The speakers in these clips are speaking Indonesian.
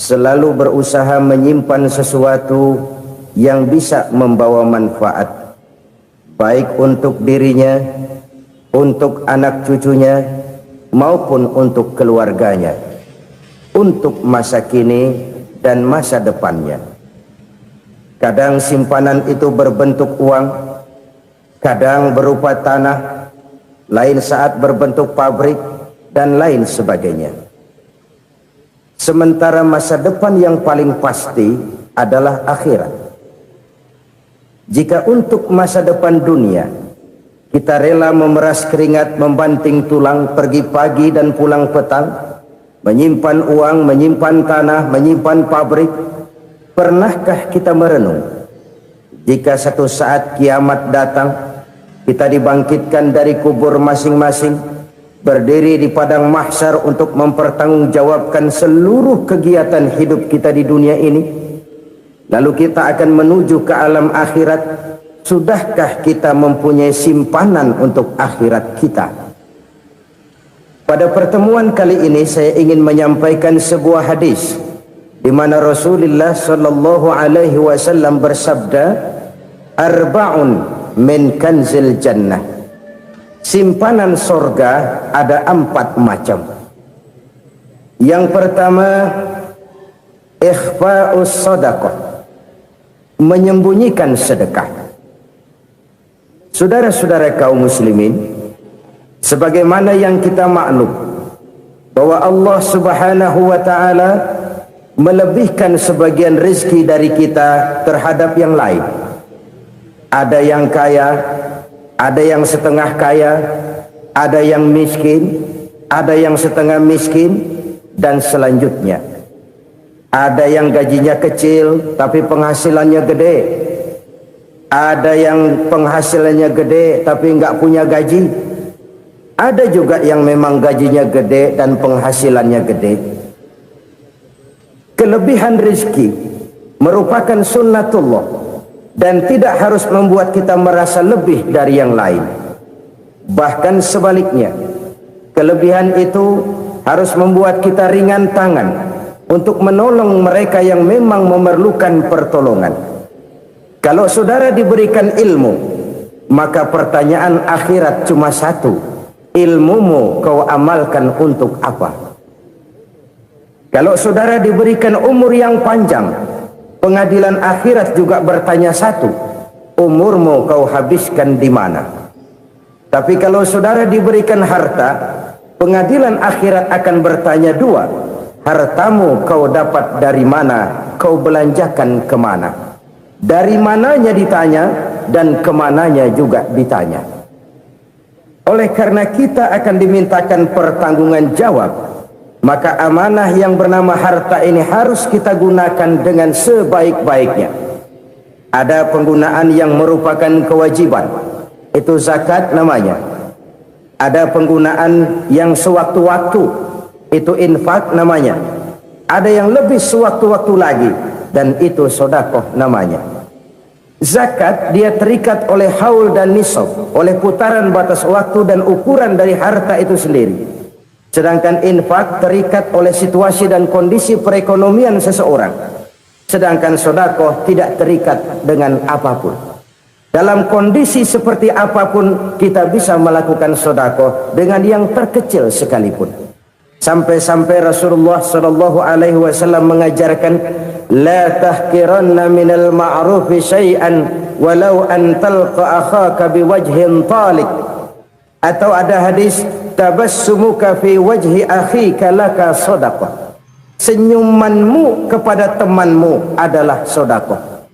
selalu berusaha menyimpan sesuatu yang bisa membawa manfaat, baik untuk dirinya, untuk anak cucunya, maupun untuk keluarganya, untuk masa kini dan masa depannya. Kadang simpanan itu berbentuk uang, kadang berupa tanah, lain saat berbentuk pabrik, dan lain sebagainya. Sementara masa depan yang paling pasti adalah akhirat. Jika untuk masa depan dunia kita rela memeras keringat, membanting tulang, pergi pagi dan pulang petang, menyimpan uang, menyimpan tanah, menyimpan pabrik, pernahkah kita merenung jika satu saat kiamat datang, kita dibangkitkan dari kubur masing-masing, berdiri di padang mahsyar untuk mempertanggungjawabkan seluruh kegiatan hidup kita di dunia ini, lalu kita akan menuju ke alam akhirat. Sudahkah kita mempunyai simpanan untuk akhirat kita? Pada pertemuan kali ini saya ingin menyampaikan sebuah hadis di mana Rasulullah sallallahu alaihi wasallam bersabda, arba'un min kanzil jannah. Simpanan sorga ada 4 macam. Yang pertama, ikhfa'us sadaqah, menyembunyikan sedekah. Saudara-saudara kaum muslimin, sebagaimana yang kita maklum bahwa Allah Subhanahu wa taala melebihkan sebagian rezeki dari kita terhadap yang lain. Ada yang kaya, ada yang setengah kaya, ada yang miskin, ada yang setengah miskin, dan selanjutnya. Ada yang gajinya kecil tapi penghasilannya gede. Ada yang penghasilannya gede tapi nggak punya gaji. Ada juga yang memang gajinya gede dan penghasilannya gede. Kelebihan rezeki merupakan sunnatullah dan tidak harus membuat kita merasa lebih dari yang lain. Bahkan sebaliknya, kelebihan itu harus membuat kita ringan tangan untuk menolong mereka yang memang memerlukan pertolongan. Kalau saudara diberikan ilmu, maka pertanyaan akhirat cuma satu: ilmumu kau amalkan untuk apa? Kalau saudara diberikan umur yang panjang, pengadilan akhirat juga bertanya satu: umurmu kau habiskan di mana? Tapi kalau saudara diberikan harta, pengadilan akhirat akan bertanya dua: hartamu kau dapat dari mana? Kau belanjakan kemana? Dari mananya ditanya dan kemananya juga ditanya. Oleh karena kita akan dimintakan pertanggungan jawab, maka amanah yang bernama harta ini harus kita gunakan dengan sebaik-baiknya. Ada penggunaan yang merupakan kewajiban, itu zakat namanya. Ada penggunaan yang sewaktu-waktu, itu infak namanya. Ada yang lebih sewaktu-waktu lagi, dan itu sedekah namanya. Zakat dia terikat oleh haul dan nisab, oleh putaran batas waktu dan ukuran dari harta itu sendiri. Sedangkan infak terikat oleh situasi dan kondisi perekonomian seseorang. Sedangkan sedekah tidak terikat dengan apapun. Dalam kondisi seperti apapun kita bisa melakukan sedekah dengan yang terkecil sekalipun. Sampai-sampai Rasulullah sallallahu alaihi wasallam mengajarkan, la tahqiranna minal ma'rufi syai'an walau an talqa akhaka biwajhin talik. Atau ada hadis, tabassumuka fi wajhi akhika laka sadaqah. Senyumanmu kepada temanmu adalah sedekah.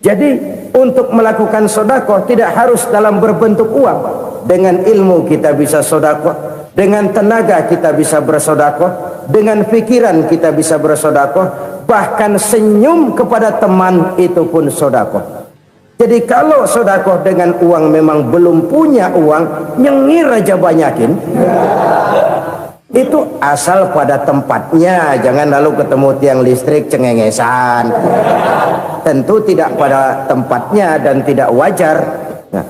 Jadi untuk melakukan sedekah tidak harus dalam berbentuk uang. Dengan ilmu kita bisa sedekah, dengan tenaga kita bisa bersedekah, dengan pikiran kita bisa bersedekah, bahkan senyum kepada teman itu pun sedekah. Jadi kalau sedekah dengan uang memang belum punya uang, nyengir aja banyakin. Itu asal pada tempatnya, jangan lalu ketemu tiang listrik cengengesan. Tentu tidak pada tempatnya dan tidak wajar. Nah,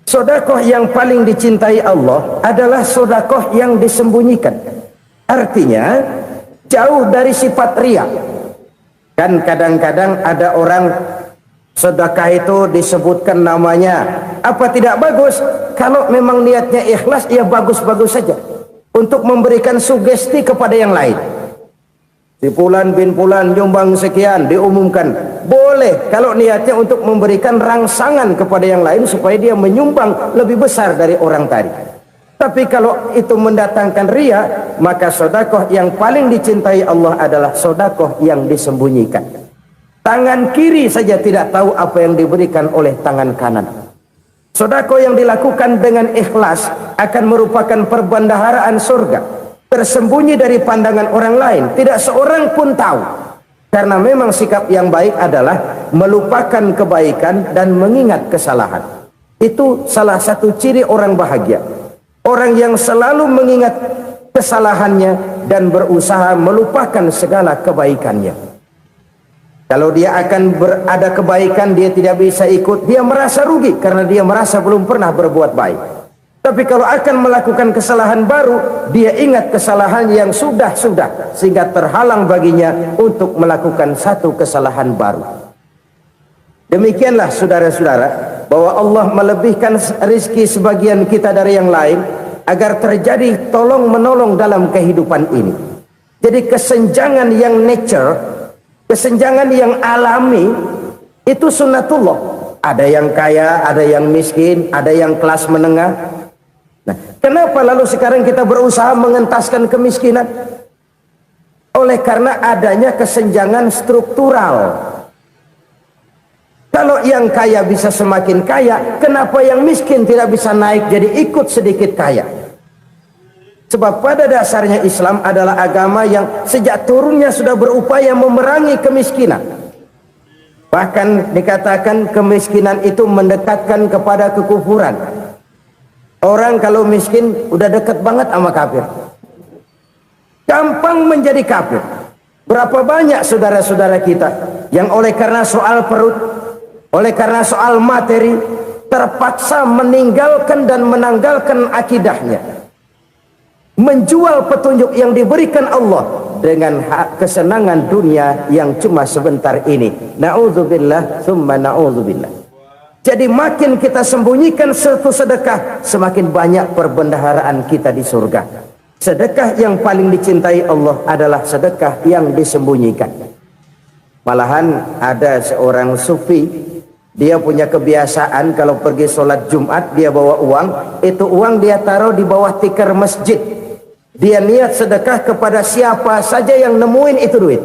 sedekah yang paling dicintai Allah adalah sedekah yang disembunyikan. Artinya, jauh dari sifat riya. Kan kadang-kadang ada orang sedekah itu disebutkan namanya, apa tidak bagus? Kalau memang niatnya ikhlas, ya bagus-bagus saja untuk memberikan sugesti kepada yang lain. Si Fulan bin Fulan nyumbang sekian, diumumkan. Boleh kalau niatnya untuk memberikan rangsangan kepada yang lain supaya dia menyumbang lebih besar dari orang tadi. Tapi kalau itu mendatangkan riya, maka sedekah yang paling dicintai Allah adalah sedekah yang disembunyikan. Tangan kiri saja tidak tahu apa yang diberikan oleh tangan kanan. Sedekah yang dilakukan dengan ikhlas akan merupakan perbendaharaan surga, tersembunyi dari pandangan orang lain, tidak seorang pun tahu. Karena memang sikap yang baik adalah melupakan kebaikan dan mengingat kesalahan. Itu salah satu ciri orang bahagia. Orang yang selalu mengingat kesalahannya dan berusaha melupakan segala kebaikannya. Kalau dia akan ada kebaikan, dia tidak bisa ikut, dia merasa rugi karena dia merasa belum pernah berbuat baik. Tapi kalau akan melakukan kesalahan baru, dia ingat kesalahan yang sudah-sudah, sehingga terhalang baginya untuk melakukan satu kesalahan baru. Demikianlah saudara-saudara, bahwa Allah melebihkan rizki sebagian kita dari yang lain, agar terjadi tolong-menolong dalam kehidupan ini. Jadi kesenjangan yang nature, kesenjangan yang alami, itu sunnatullah. Ada yang kaya, ada yang miskin, ada yang kelas menengah. Nah, kenapa lalu sekarang kita berusaha mengentaskan kemiskinan? Oleh karena adanya kesenjangan struktural. Kalau yang kaya bisa semakin kaya, kenapa yang miskin tidak bisa naik jadi ikut sedikit kaya? Sebab pada dasarnya Islam adalah agama yang sejak turunnya sudah berupaya memerangi kemiskinan. Bahkan dikatakan kemiskinan itu mendekatkan kepada kekufuran. Orang kalau miskin udah dekat banget sama kafir. Gampang menjadi kafir. Berapa banyak saudara-saudara kita yang oleh karena soal perut, oleh karena soal materi, terpaksa meninggalkan dan menanggalkan akidahnya, menjual petunjuk yang diberikan Allah dengan kesenangan dunia yang cuma sebentar ini. Na'udzubillah thumma na'udzubillah. Jadi makin kita sembunyikan satu sedekah, semakin banyak perbendaharaan kita di surga. Sedekah yang paling dicintai Allah adalah sedekah yang disembunyikan. Malahan ada seorang sufi, dia punya kebiasaan kalau pergi sholat Jumat dia bawa uang, itu uang dia taruh di bawah tikar masjid. Dia niat sedekah kepada siapa saja yang nemuin itu duit.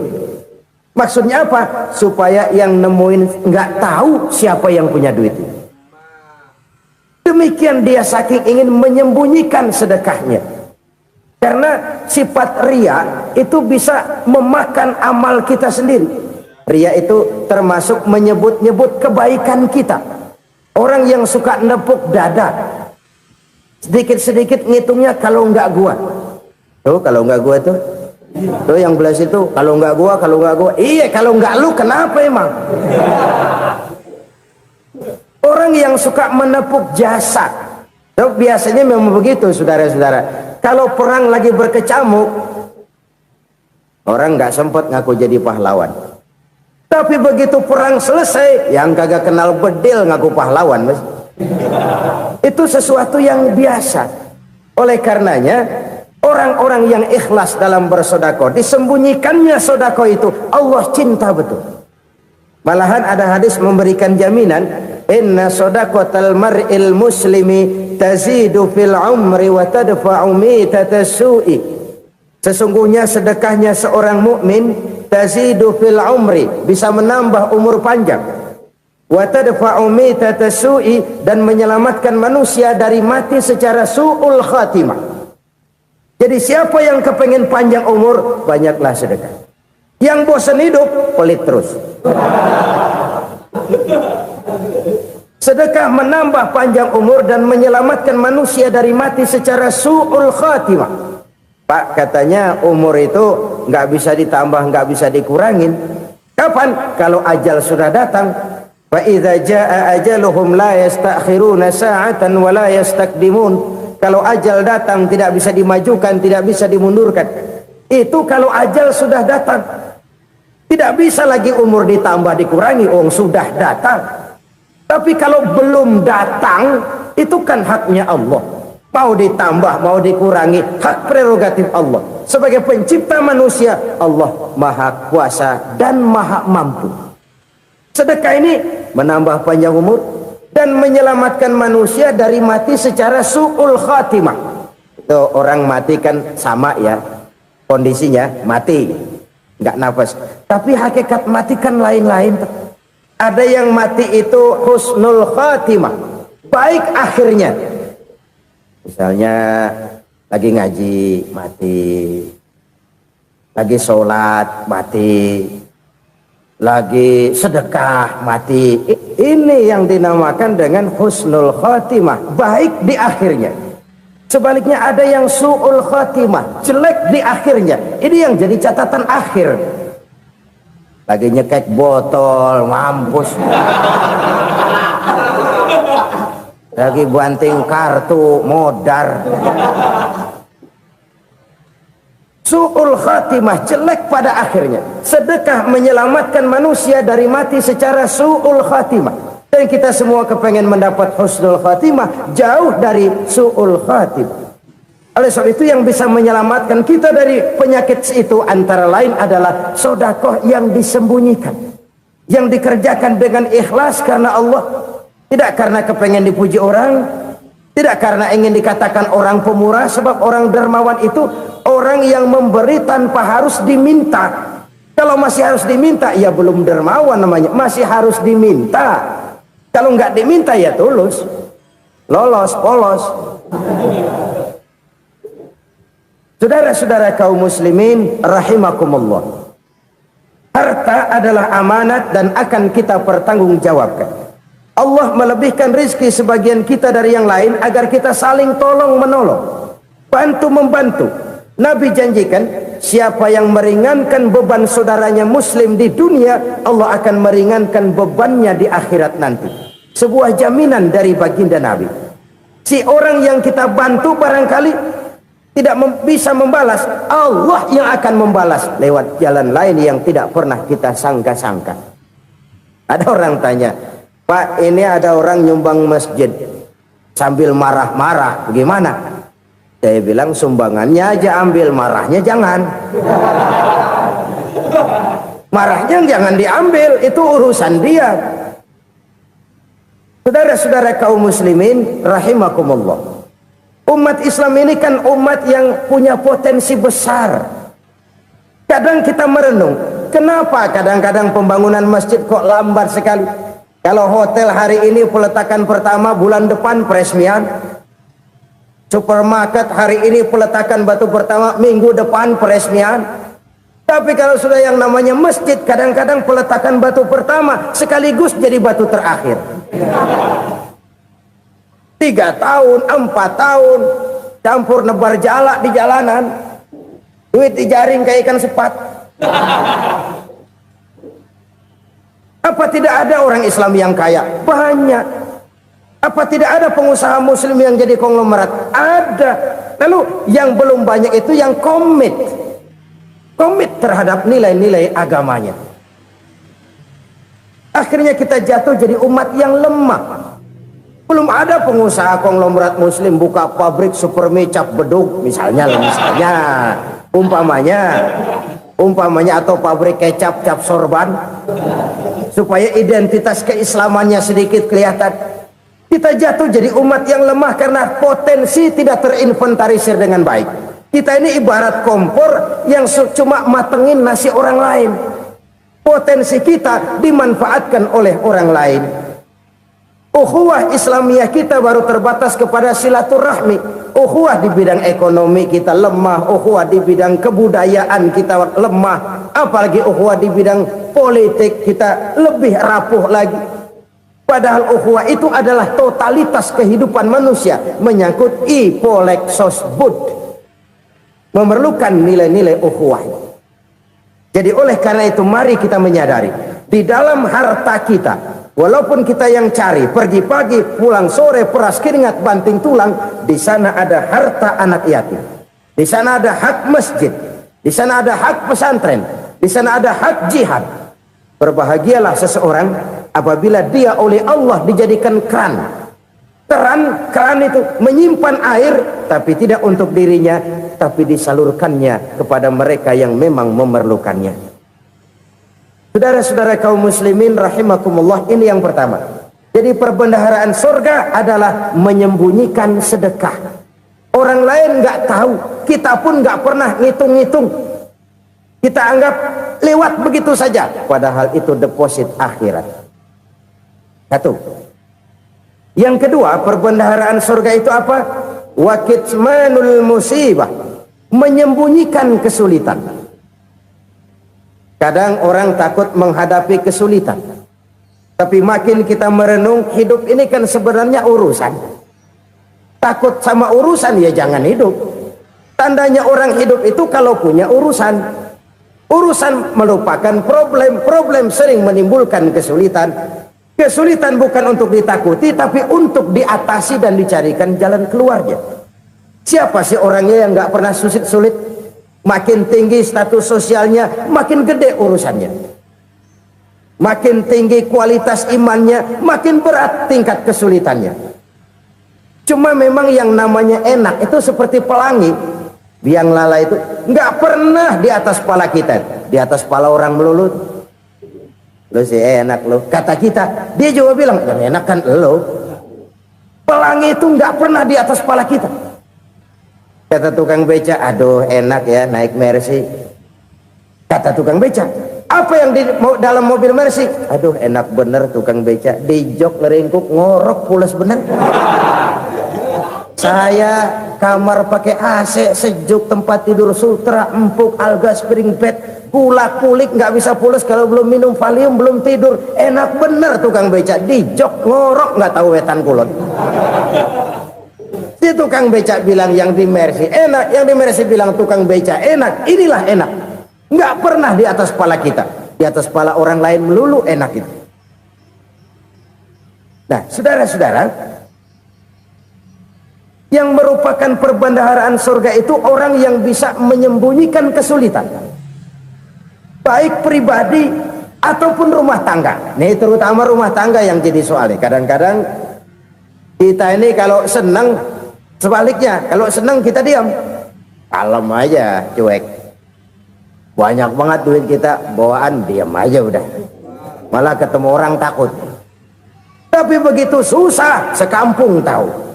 Maksudnya apa? Supaya yang nemuin nggak tahu siapa yang punya duit. Demikian dia saking ingin menyembunyikan sedekahnya. Karena sifat riya itu bisa memakan amal kita sendiri. Riya itu termasuk menyebut-nyebut kebaikan kita. Orang yang suka nepuk dada, sedikit-sedikit ngitungnya kalau nggak gua. Tuh kalau nggak gua tuh. Tuh yang belah situ, kalau nggak gua, kalau nggak gua. Iya, kalau nggak lu kenapa emang? Orang yang suka menepuk jasa. Tuh, biasanya memang begitu saudara-saudara. Kalau perang lagi berkecamuk, orang nggak sempat ngaku jadi pahlawan. Tapi begitu perang selesai, yang kagak kenal bedil ngaku pahlawan, mas. Itu sesuatu yang biasa. Oleh karenanya, orang-orang yang ikhlas dalam bersedekah, disembunyikannya sedekah itu, Allah cinta betul. Malahan ada hadis memberikan jaminan, inna sedaqatal mar'il muslimi tazidu fil umri wa tadfa'u mitatas su'i. Sesungguhnya sedekahnya seorang mukmin tazidu fil umri, bisa menambah umur panjang, wa tadfa'u mitatas su'i, dan menyelamatkan manusia dari mati secara su'ul khatimah. Jadi siapa yang kepengen panjang umur, banyaklah sedekah. Yang bosan hidup, pelit terus. Sedekah menambah panjang umur dan menyelamatkan manusia dari mati secara su'ul khatimah. Pak, katanya umur itu nggak bisa ditambah, nggak bisa dikurangin. Kapan? Kalau ajal sudah datang. Fa idza jaa ajaluhum la yastakhiruna sa'atan wa la yastakdimun. Kalau ajal datang tidak bisa dimajukan, tidak bisa dimundurkan. Itu kalau ajal sudah datang. Tidak bisa lagi umur ditambah dikurangi, sudah datang. Tapi kalau belum datang, itu kan haknya Allah. Mau ditambah, mau dikurangi, hak prerogatif Allah. Sebagai pencipta manusia, Allah maha kuasa dan maha mampu. Sedekah ini menambah panjang umur dan menyelamatkan manusia dari mati secara su'ul khatimah. Itu orang mati kan sama ya, kondisinya mati, nggak nafas. Tapi hakikat mati kan lain-lain. Ada yang mati itu husnul khatimah, baik akhirnya. Misalnya lagi ngaji mati, lagi sholat mati, lagi sedekah mati. Ini yang dinamakan dengan husnul khatimah, baik di akhirnya. Sebaliknya ada yang su'ul khatimah, jelek di akhirnya. Ini yang jadi catatan akhir. Lagi nyekek botol, mampus. Lagi banting kartu, modar. Su'ul khatimah, jelek pada akhirnya. Sedekah menyelamatkan manusia dari mati secara su'ul khatimah. Dan kita semua kepengen mendapat husnul khatimah, jauh dari su'ul khatimah. Oleh sebab itu yang bisa menyelamatkan kita dari penyakit itu antara lain adalah sedekah yang disembunyikan, yang dikerjakan dengan ikhlas karena Allah, tidak karena kepengen dipuji orang, tidak karena ingin dikatakan orang pemurah. Sebab orang dermawan itu orang yang memberi tanpa harus diminta. Kalau masih harus diminta, ya belum dermawan namanya, masih harus diminta. Kalau nggak diminta ya tulus, lolos, polos. Saudara-saudara kaum muslimin rahimakumullah, harta adalah amanat dan akan kita pertanggungjawabkan. Allah melebihkan rizki sebagian kita dari yang lain agar kita saling tolong menolong, bantu membantu. Nabi janjikan siapa yang meringankan beban saudaranya muslim di dunia, Allah akan meringankan bebannya di akhirat nanti. Sebuah jaminan dari baginda Nabi. Si orang yang kita bantu barangkali tidak bisa membalas, Allah yang akan membalas lewat jalan lain yang tidak pernah kita sangka-sangka. Ada orang tanya, Pak, ini ada orang nyumbang masjid sambil marah-marah, bagaimana? Saya bilang sumbangannya aja ambil, marahnya jangan. Marahnya jangan diambil, itu urusan dia. Saudara-saudara kaum muslimin rahimakumullah, umat Islam ini kan umat yang punya potensi besar. Kadang kita merenung, kenapa kadang-kadang pembangunan masjid kok lambat sekali? Kalau hotel hari ini peletakan pertama, bulan depan peresmian. Supermarket hari ini peletakan batu pertama, minggu depan peresmian. Tapi kalau sudah yang namanya masjid, kadang-kadang peletakan batu pertama sekaligus jadi batu terakhir. 3 tahun, 4 tahun, campur nebar jalak di jalanan, duit dijaring kayak ikan sepat. Apa tidak ada orang Islam yang kaya? Banyak. Apa tidak ada pengusaha muslim yang jadi konglomerat? Ada. Lalu yang belum banyak itu yang komit terhadap nilai-nilai agamanya. Akhirnya kita jatuh jadi umat yang lemah. Belum ada pengusaha konglomerat muslim buka pabrik supermi cap beduk misalnya umpamanya atau pabrik kecap cap sorban supaya identitas keislamannya sedikit kelihatan. Kita jatuh jadi umat yang lemah karena potensi tidak terinventarisir dengan baik. Kita ini ibarat kompor yang cuma matengin nasi orang lain. Potensi kita dimanfaatkan oleh orang lain. Ukhuwah Islamiyah kita baru terbatas kepada silaturahmi. Ukhuwah di bidang ekonomi kita lemah, ukhuwah di bidang kebudayaan kita lemah, apalagi ukhuwah di bidang politik kita lebih rapuh lagi. Padahal ukhuwah itu adalah totalitas kehidupan manusia, menyangkut ipolek sosbud, memerlukan nilai-nilai ukhuwah. Jadi oleh karena itu mari kita menyadari di dalam harta kita, walaupun kita yang cari, pergi pagi, pulang sore, peras keringat, banting tulang, di sana ada harta anak yatim. Di sana ada hak masjid. di sana ada hak pesantren, di sana ada hak jihad. Berbahagialah seseorang apabila dia oleh Allah dijadikan keran. Keran itu menyimpan air, tapi tidak untuk dirinya, tapi disalurkannya kepada mereka yang memang memerlukannya. Saudara-saudara kaum muslimin rahimakumullah, ini yang pertama. Jadi perbendaharaan surga adalah menyembunyikan sedekah. Orang lain nggak tahu, kita pun nggak pernah ngitung-ngitung. Kita anggap lewat begitu saja, padahal itu deposit akhirat. Satu. Yang kedua, perbendaharaan surga itu apa? Wa kitmanul musibah, menyembunyikan kesulitan. Kadang orang takut menghadapi kesulitan, tapi makin kita merenung, hidup ini kan sebenarnya urusan. Takut sama urusan, ya jangan hidup. Tandanya orang hidup itu kalau punya urusan. Urusan melupakan problem, problem sering menimbulkan kesulitan. Kesulitan bukan untuk ditakuti, tapi untuk diatasi dan dicarikan jalan keluarnya. Siapa sih orangnya yang nggak pernah sulit-sulit? Makin tinggi status sosialnya, makin gede urusannya. Makin tinggi kualitas imannya, makin berat tingkat kesulitannya. Cuma memang yang namanya enak itu seperti pelangi. Biang lala itu nggak pernah di atas kepala kita, di atas kepala orang melulu. Lo sih enak lo, kata kita. Dia juga bilang yang enak kan lo. Pelangi itu nggak pernah di atas kepala kita. Kata tukang beca, aduh enak ya naik Mercy. Kata tukang beca, apa yang di dalam mobil Mercy? Aduh enak bener tukang beca, di jok leringkuk ngorok pulas bener. Saya kamar pakai AC sejuk, tempat tidur sutra empuk, alga spring bed, kulak kulik nggak bisa pulas kalau belum minum Valium, belum tidur. Enak bener tukang beca, di jok ngorok nggak tahu wetan kulon. Si tukang beca bilang yang di Mercy enak, yang di Mercy bilang tukang beca enak. Inilah enak, nggak pernah di atas kepala kita, di atas kepala orang lain melulu enak itu. Nah saudara-saudara, yang merupakan perbendaharaan surga itu orang yang bisa menyembunyikan kesulitan, baik pribadi ataupun rumah tangga. Nih terutama rumah tangga yang jadi soalnya. Kadang-kadang kita ini kalau senang, sebaliknya kalau senang kita diam, kalem aja, cuek. Banyak banget duit kita bawaan, diam aja udah. Malah ketemu orang takut. Tapi begitu susah, sekampung tahu.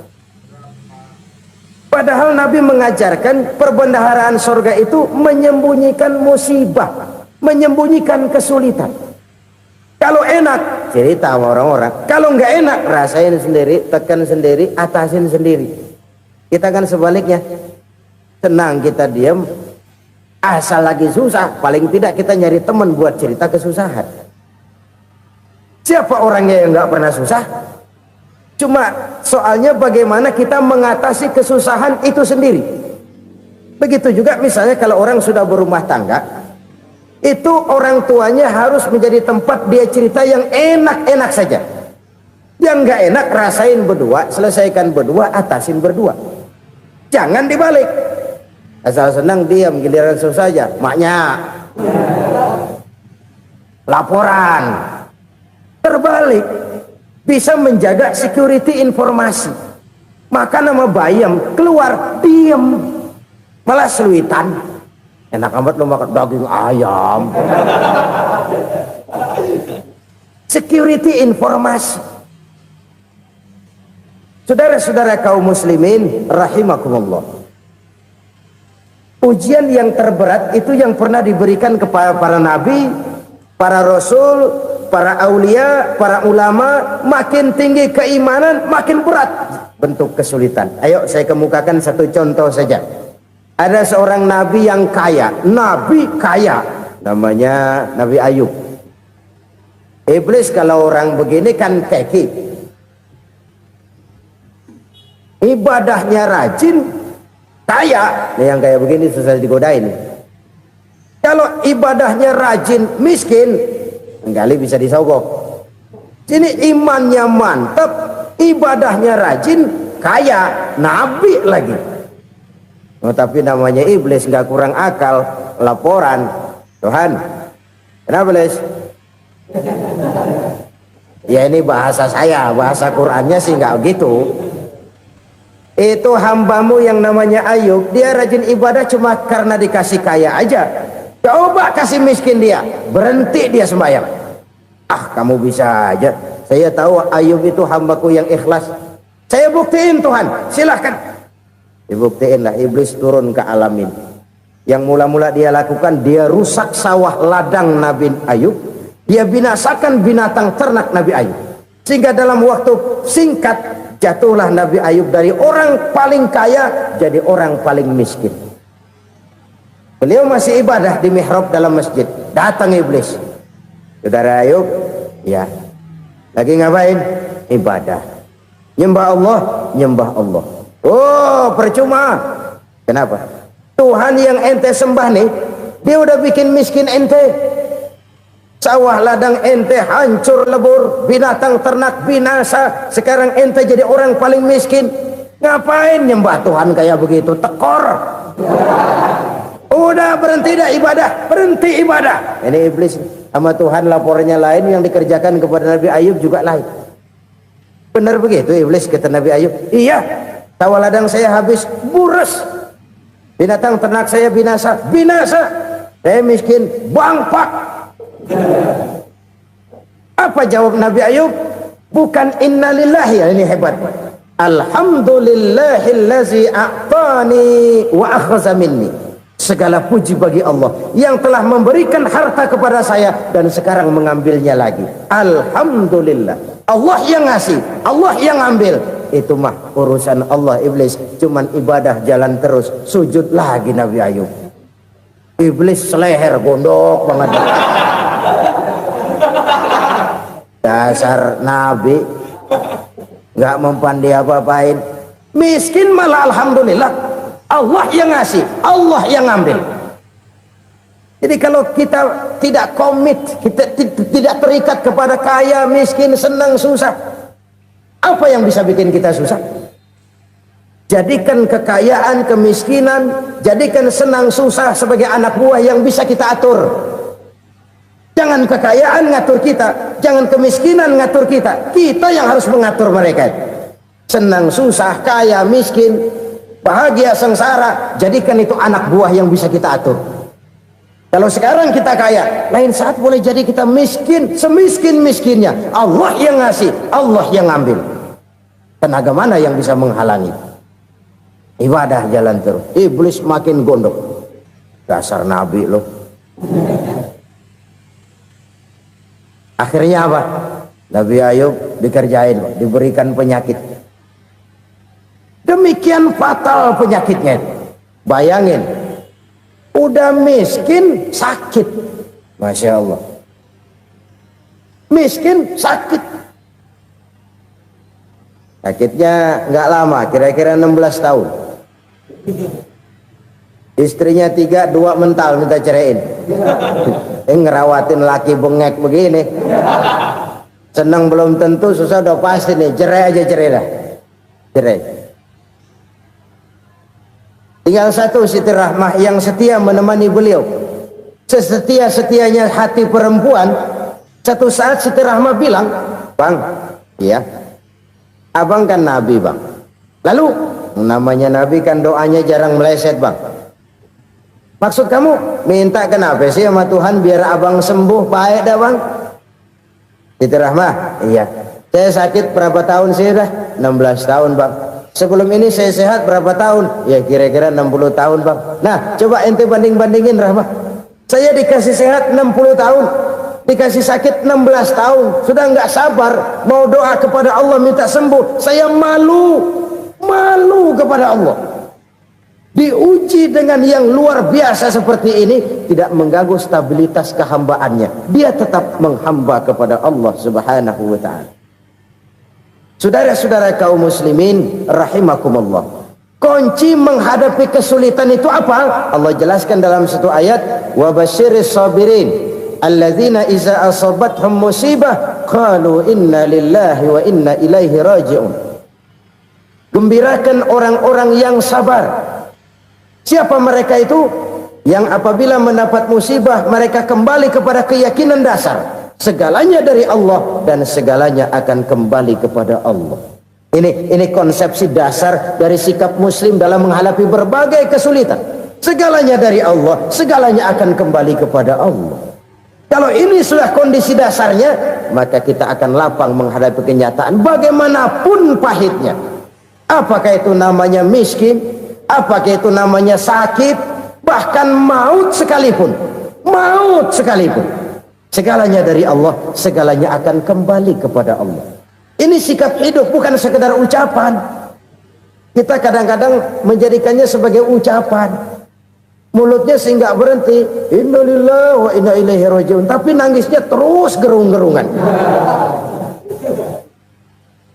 Padahal Nabi mengajarkan perbendaharaan surga itu menyembunyikan musibah, menyembunyikan kesulitan. Kalau enak, cerita sama orang-orang. Kalau nggak enak, rasain sendiri, tekan sendiri, atasin sendiri. Kita kan sebaliknya, senang kita diam, asal lagi susah, paling tidak kita nyari teman buat cerita kesusahan. Siapa orangnya yang nggak pernah susah? Cuma soalnya bagaimana kita mengatasi kesusahan itu sendiri. Begitu juga misalnya kalau orang sudah berumah tangga, itu orang tuanya harus menjadi tempat dia cerita yang enak-enak saja. Yang nggak enak rasain berdua, selesaikan berdua, atasin berdua. Jangan dibalik. Asal senang diam, giliran susah aja. Maknya laporan. Terbalik. Bisa menjaga security informasi. Maka nama bayam keluar diem, malah seluitan. Enak amat lo makan daging ayam. Security informasi. Saudara-saudara kaum muslimin rahimakumullah, ujian yang terberat itu yang pernah diberikan kepada para nabi, para rasul, para aulia, para ulama. Makin tinggi keimanan, makin berat bentuk kesulitan. Ayo saya kemukakan satu contoh saja. Ada seorang nabi yang kaya, nabi kaya, namanya Nabi Ayub. Iblis kalau orang begini kan keki, ibadahnya rajin, kaya. Nih yang kayak begini susah digodain. Kalau ibadahnya rajin, miskin, kali bisa disogok. Sini imannya mantap, ibadahnya rajin, kaya, nabi lagi. Oh, tapi namanya iblis nggak kurang akal. laporan. Tuhan, kenapa Les? Ya ini bahasa saya, bahasa Qur'annya sih nggak gitu. Itu hambamu yang namanya Ayub, dia rajin ibadah cuma karena dikasih kaya aja. Coba kasih miskin dia, berhenti dia sembahyang. Ah, kamu bisa aja. Saya tahu Ayub itu hambaku yang ikhlas. Saya buktiin Tuhan, silahkan. Dibuktiin lah, iblis turun ke alamin. Yang mula-mula dia lakukan, dia rusak sawah ladang Nabi Ayub. Dia binasakan binatang ternak Nabi Ayub. Sehingga dalam waktu singkat, jatuhlah Nabi Ayub dari orang paling kaya jadi orang paling miskin. Beliau masih ibadah di mihrab dalam masjid. Datang iblis. Saudara Ayub, ya, lagi ngapain? Ibadah. Nyembah Allah, nyembah Allah. Oh, percuma. Kenapa? Tuhan yang ente sembah nih, dia udah bikin miskin ente. Sawah ladang ente hancur lebur, binatang ternak binasa. Sekarang ente jadi orang paling miskin. Ngapain nyembah Tuhan kayak begitu? Tekor. Udah berhenti dah ibadah, berhenti ibadah. Ini iblis sama Tuhan laporannya lain, yang dikerjakan kepada Nabi Ayub juga lain. Benar begitu iblis, kata Nabi Ayub. Iya, sawah ladang saya habis, buras. Binatang ternak saya binasa, binasa. Saya miskin, bangpak. Apa jawab Nabi Ayub? Bukan innalillahi, ini hebat. Alhamdulillahillazi a'tani wa akhza minni. Segala puji bagi Allah yang telah memberikan harta kepada saya dan sekarang mengambilnya lagi. Alhamdulillah. Allah yang ngasih, Allah yang ambil. Itu mah urusan Allah. Iblis cuman ibadah jalan terus, sujud lagi Nabi Ayub. Iblis seleher gondok banget. Dasar Nabi nggak mempan dia apa-apain. Miskin malah alhamdulillah. Allah yang ngasih, Allah yang ambil. Jadi kalau kita tidak komit, kita tidak terikat kepada kaya, miskin, senang, susah, apa yang bisa bikin kita susah? Jadikan kekayaan, kemiskinan, jadikan senang, susah sebagai anak buah yang bisa kita atur. Jangan kekayaan ngatur kita, jangan kemiskinan ngatur kita. Kita yang harus mengatur mereka. Senang, susah, kaya, miskin, bahagia, sengsara, jadikan itu anak buah yang bisa kita atur. Kalau sekarang kita kaya, lain saat boleh jadi kita miskin, semiskin-miskinnya. Allah yang ngasih, Allah yang ngambil. Tenaga mana yang bisa menghalangi? Ibadah jalan terus. Iblis makin gondok. Dasar Nabi loh. Akhirnya apa? Nabi Ayub dikerjain, diberikan penyakit. Demikian fatal penyakitnya. Bayangin, udah miskin sakit. Masya Allah. Miskin sakit. Sakitnya nggak lama, kira-kira 16 tahun. Istrinya 3, 2 mental minta ceraiin. Ngerawatin laki bengek begini. Senang belum tentu, susah udah pasti nih. Cerai aja, cerai dah. Cerai. Tinggal satu Siti Rahmah yang setia menemani beliau. Sesetia-setianya hati perempuan. Satu saat Siti Rahmah bilang, "Bang, iya, abang kan Nabi bang. Lalu namanya Nabi kan doanya jarang meleset bang. Maksud kamu minta kenapa sih sama Tuhan biar abang sembuh baik dah bang?" Siti Rahmah, iya. Saya sakit berapa tahun sih dah? 16 tahun bang. Sebelum ini saya sehat berapa tahun? Ya kira-kira 60 tahun bang. Nah coba ente banding-bandingin Rahmah. Saya dikasih sehat 60 tahun, dikasih sakit 16 tahun. Sudah nggak sabar mau doa kepada Allah minta sembuh. Saya malu kepada Allah. Diuji dengan yang luar biasa seperti ini, tidak mengganggu stabilitas kehambaannya. Dia tetap menghamba kepada Allah Subhanahu wa ta'ala. Saudara-saudara kaum muslimin rahimakumullah. Kunci menghadapi kesulitan itu apa? Allah jelaskan dalam satu ayat, wa basyiris sabirin alladzina iza asabathum musibah qalu inna lillahi wa inna ilaihi raji'un. Gembirakan orang-orang yang sabar. Siapa mereka itu? yang apabila mendapat musibah mereka kembali kepada keyakinan dasar segalanya dari Allah dan segalanya akan kembali kepada Allah. Ini konsepsi dasar dari sikap muslim dalam menghadapi berbagai kesulitan. Segalanya dari Allah, segalanya akan kembali kepada Allah. Kalau ini sudah kondisi dasarnya, maka kita akan lapang menghadapi kenyataan bagaimanapun pahitnya. Apakah itu namanya miskin, apakah itu namanya sakit, bahkan maut sekalipun, segalanya dari Allah, segalanya akan kembali kepada Allah. Ini sikap hidup, bukan sekedar ucapan. Kita kadang-kadang menjadikannya sebagai ucapan. Mulutnya sih nggak berhenti, innalillahi wa inna ilaihi rajiun, tapi nangisnya terus gerung-gerungan.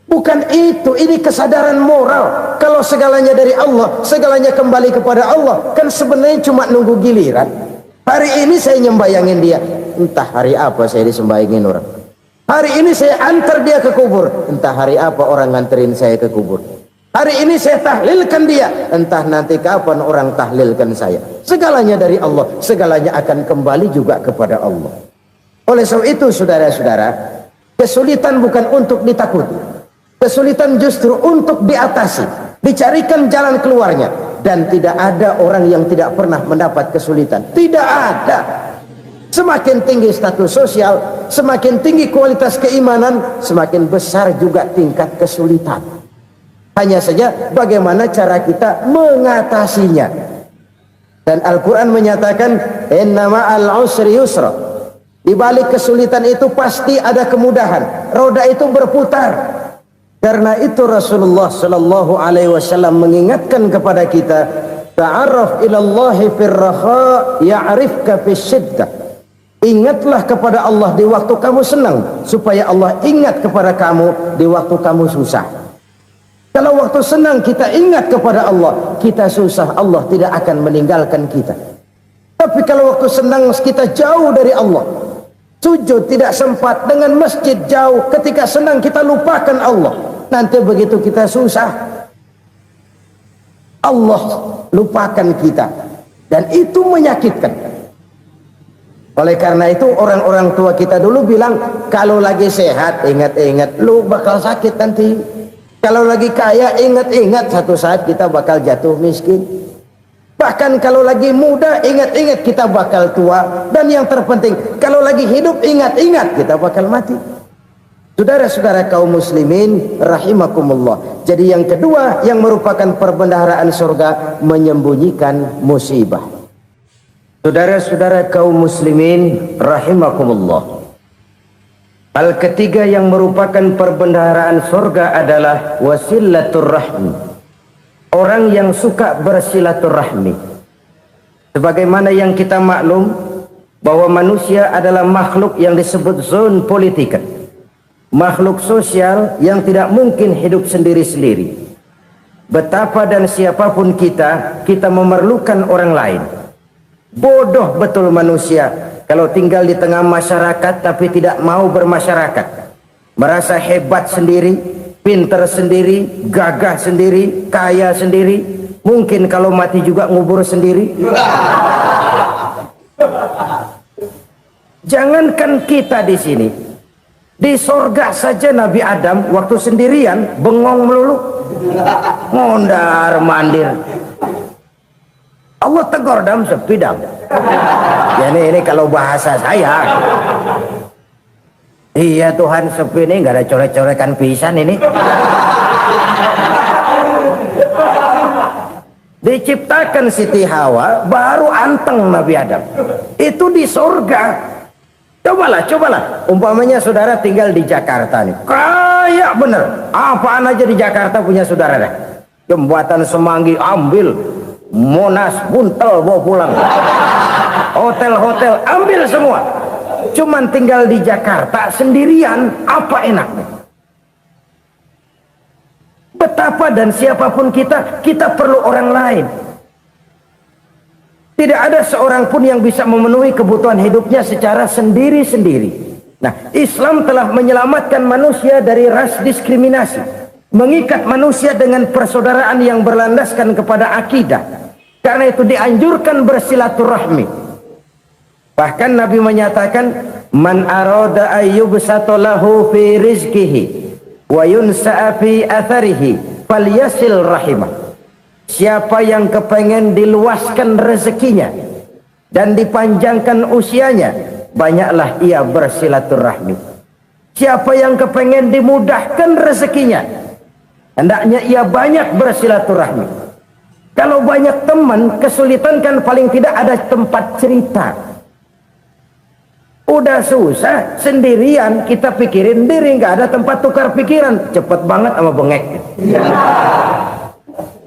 Bukan itu, ini kesadaran moral. Kalau segalanya dari Allah, segalanya kembali kepada Allah, kan sebenarnya cuma nunggu giliran. Hari ini saya nyembayangin dia, entah hari apa saya disembayangin orang. Hari ini saya antar dia ke kubur, entah hari apa orang nganterin saya ke kubur. Hari ini saya tahlilkan dia, entah nanti kapan orang tahlilkan saya. Segalanya dari Allah, segalanya akan kembali juga kepada Allah. Oleh sebab itu saudara-saudara, kesulitan bukan untuk ditakuti, kesulitan justru untuk diatasi, dicarikan jalan keluarnya. Dan tidak ada orang yang tidak pernah mendapat kesulitan, tidak ada. Semakin tinggi status sosial, semakin tinggi kualitas keimanan, semakin besar juga tingkat kesulitan. Hanya saja bagaimana cara kita mengatasinya. Dan Al-Quran menyatakan inna ma'al usri yusra. Di balik kesulitan itu pasti ada kemudahan. Roda itu berputar. Karena itu Rasulullah sallallahu alaihi wasallam mengingatkan kepada kita, ta'arraf ilallahi firraha ya'rifka fisyiddah. Ingatlah kepada Allah di waktu kamu senang, supaya Allah ingat kepada kamu di waktu kamu susah. Kalau waktu senang kita ingat kepada Allah, kita susah, Allah tidak akan meninggalkan kita. Tapi kalau waktu senang kita jauh dari Allah, sujud tidak sempat, dengan masjid jauh, ketika senang kita lupakan Allah, nanti begitu kita susah, Allah lupakan kita, dan itu menyakitkan. Oleh karena itu orang-orang tua kita dulu bilang, kalau lagi sehat ingat-ingat lu bakal sakit nanti. Kalau lagi kaya ingat-ingat satu saat kita bakal jatuh miskin. Bahkan kalau lagi muda ingat-ingat kita bakal tua. Dan yang terpenting, kalau lagi hidup ingat-ingat kita bakal mati. Saudara-saudara kaum muslimin rahimakumullah. Jadi yang kedua yang merupakan perbendaharaan surga, menyembunyikan musibah. Saudara-saudara kaum muslimin rahimakumullah. Hal ketiga yang merupakan perbendaharaan surga adalah wasilatur rahmi. Orang yang suka bersilaturahmi. Sebagaimana yang kita maklum bahwa manusia adalah makhluk yang disebut zon politika. Makhluk sosial yang tidak mungkin hidup sendiri-sendiri. Betapa dan siapapun kita memerlukan orang lain. Bodoh betul manusia kalau tinggal di tengah masyarakat tapi tidak mau bermasyarakat. Merasa hebat sendiri, pintar sendiri, gagah sendiri, kaya sendiri. Mungkin kalau mati juga ngubur sendiri. Jangankan kita di sini, di sorga saja Nabi Adam waktu sendirian bengong melulu, mondar mandir. Allah tegur dam sepi dam. Ya ini kalau bahasa saya. Iya Tuhan sepi ini nggak ada coret-coretan pisan ini. Diciptakan Siti Hawa baru anteng Nabi Adam. Itu di surga. Cobalah. Umpamanya saudara tinggal di Jakarta nih. Kayak bener. Apaan aja di Jakarta punya saudara dah. Jembatan Semanggi ambil. Monas buntel bawa pulang. Hotel-hotel ambil semua. Cuman tinggal di Jakarta sendirian, apa enaknya? Betapa dan siapapun kita perlu orang lain. Tidak ada seorang pun yang bisa memenuhi kebutuhan hidupnya secara sendiri-sendiri. Nah, Islam telah menyelamatkan manusia dari ras diskriminasi, mengikat manusia dengan persaudaraan yang berlandaskan kepada akidah. Karena itu dianjurkan bersilaturahmi. Bahkan Nabi menyatakan, man arada ayyubsata lahu fi rizqihi wa yunsa'a fi atharihi falyasil rahimah. Siapa yang kepengen diluaskan rezekinya dan dipanjangkan usianya, banyaklah ia bersilaturahmi. Siapa yang kepengen dimudahkan rezekinya, hendaknya ia banyak bersilaturahmi. Kalau banyak teman, kesulitan kan paling tidak ada tempat cerita. Udah susah sendirian, kita pikirin diri, nggak ada tempat tukar pikiran. Cepet banget sama bengek.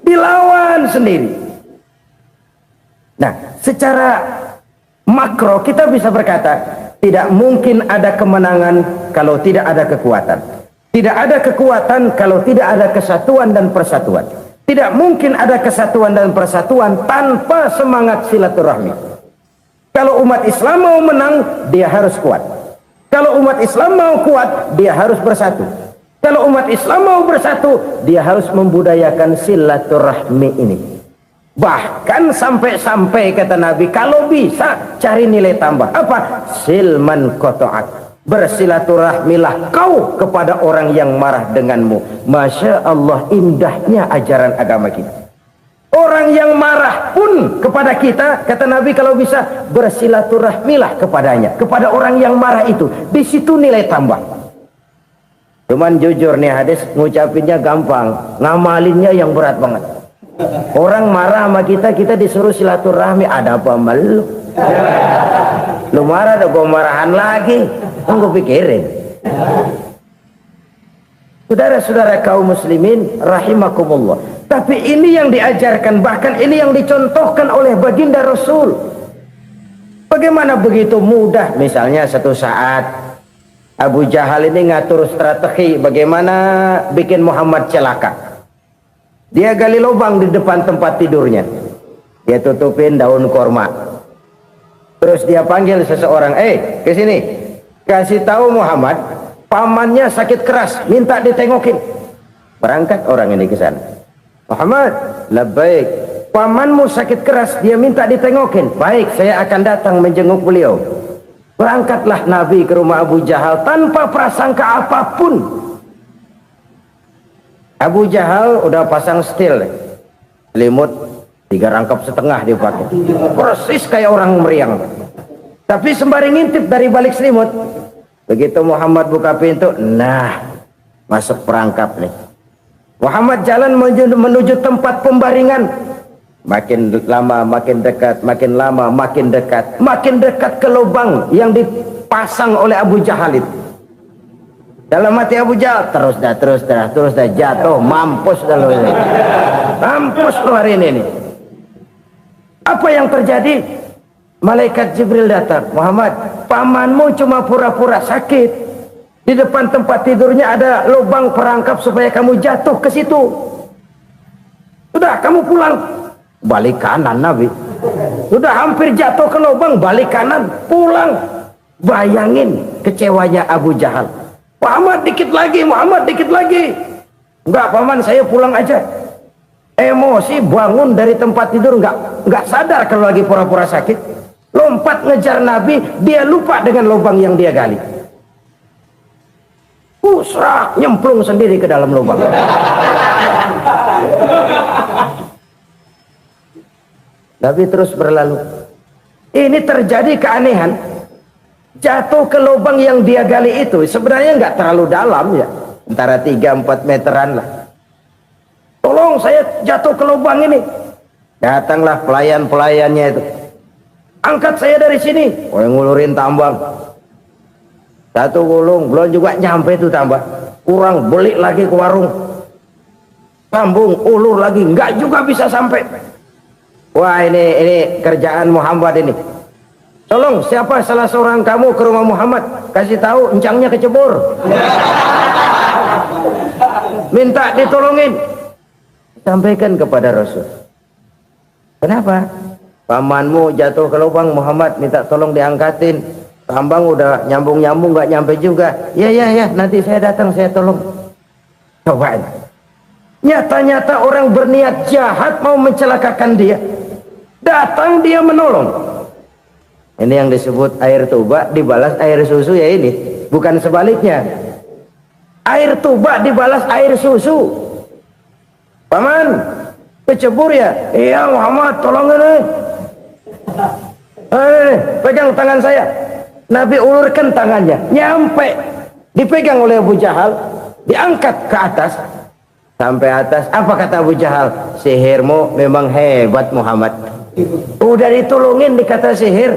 Dilawan sendiri. Nah, secara makro kita bisa berkata, tidak mungkin ada kemenangan kalau tidak ada kekuatan. Tidak ada kekuatan kalau tidak ada kesatuan dan persatuan. Tidak mungkin ada kesatuan dan persatuan tanpa semangat silaturahmi. Kalau umat Islam mau menang, dia harus kuat. Kalau umat Islam mau kuat, dia harus bersatu. Kalau umat Islam mau bersatu, dia harus membudayakan silaturahmi ini. Bahkan sampai-sampai kata Nabi, kalau bisa cari nilai tambah. Apa? Silman qata'ak. Bersilaturahmilah kau kepada orang yang marah denganmu. Masya Allah, indahnya ajaran agama kita. Orang yang marah pun kepada kita, kata Nabi, kalau bisa bersilaturahmilah kepadanya, kepada orang yang marah itu. Di situ nilai tambah. Cuman jujur nih hadis, ngucapinnya gampang, ngamalinnya yang berat banget. Orang marah sama kita, kita disuruh silaturahmi. Ada apa malu? Lu marah, ada gua marahan lagi. Tunggu pikirin. Saudara-saudara kaum muslimin rahimakumullah. Tapi ini yang diajarkan, bahkan ini yang dicontohkan oleh baginda Rasul. Bagaimana begitu mudah, misalnya satu saat Abu Jahal ini ngatur strategi bagaimana bikin Muhammad celaka. Dia gali lubang di depan tempat tidurnya. Dia tutupin daun korma. Terus dia panggil seseorang, ke sini. Kasih tahu Muhammad, pamannya sakit keras, minta ditengokin. Berangkat orang ini ke sana. Muhammad, labbaik. Pamanmu sakit keras, dia minta ditengokin. Baik, saya akan datang menjenguk beliau. Berangkatlah Nabi ke rumah Abu Jahal tanpa prasangka apapun. Abu Jahal udah pasang setil, selimut 3 rangkap setengah dia pakai, persis kayak orang meriang. Tapi sembari ngintip dari balik selimut. Begitu Muhammad buka pintu, nah masuk perangkap nih. Muhammad jalan menuju tempat pembaringan. Makin lama makin dekat, makin lama makin dekat, makin dekat ke lubang yang dipasang oleh Abu Jahal itu. Dalam hati Abu Jahal, terus dah jatuh, mampus dah lo ini. Mampus lo hari ini. Apa yang terjadi? Malaikat Jibril datang. Muhammad, pamanmu cuma pura-pura sakit. Di depan tempat tidurnya ada lubang perangkap supaya kamu jatuh ke situ. Sudah, kamu pulang. Balik kanan Nabi. Sudah hampir jatuh ke lubang, balik kanan, pulang. Bayangin kecewanya Abu Jahal. Muhammad dikit lagi, Muhammad dikit lagi. Enggak paman, saya pulang aja. Emosi bangun dari tempat tidur, enggak sadar kalau lagi pura-pura sakit. Lompat ngejar Nabi, dia lupa dengan lubang yang dia gali. Serak nyemplung sendiri ke dalam lubang. Nabi terus berlalu. Ini terjadi keanehan. Jatuh ke lubang yang dia gali itu sebenarnya nggak terlalu dalam ya, antara 3-4 meteran lah. Tolong saya jatuh ke lubang ini. Datanglah pelayan-pelayannya itu. Angkat saya dari sini. Oh, yang ngulurin tambang. Satu gulung, belum juga nyampe itu tambah. Kurang, beli lagi ke warung. Sambung, ulur lagi, nggak juga bisa sampai. Wah, ini kerjaan Muhammad ini. Tolong, siapa salah seorang kamu ke rumah Muhammad, kasih tahu encangnya kecebur. Minta ditolongin. Sampaikan kepada Rasul. Kenapa? Pamanmu jatuh ke lubang, Muhammad minta tolong diangkatin. Tambang udah nyambung-nyambung nggak nyampe juga. Ya, nanti saya datang, saya tolong. Coba. Nyata-nyata orang berniat jahat mau mencelakakan dia. Datang dia menolong. Ini yang disebut air tuba dibalas air susu ya ini. Bukan sebaliknya. Air tuba dibalas air susu. Paman, kecebur ya? Iya Muhammad, tolong ini. Pegang tangan saya. Nabi ulurkan tangannya, nyampe. Dipegang oleh Abu Jahal, diangkat ke atas. Sampai atas, apa kata Abu Jahal? Sihirmu memang hebat Muhammad. Udah ditolongin dikata sihir.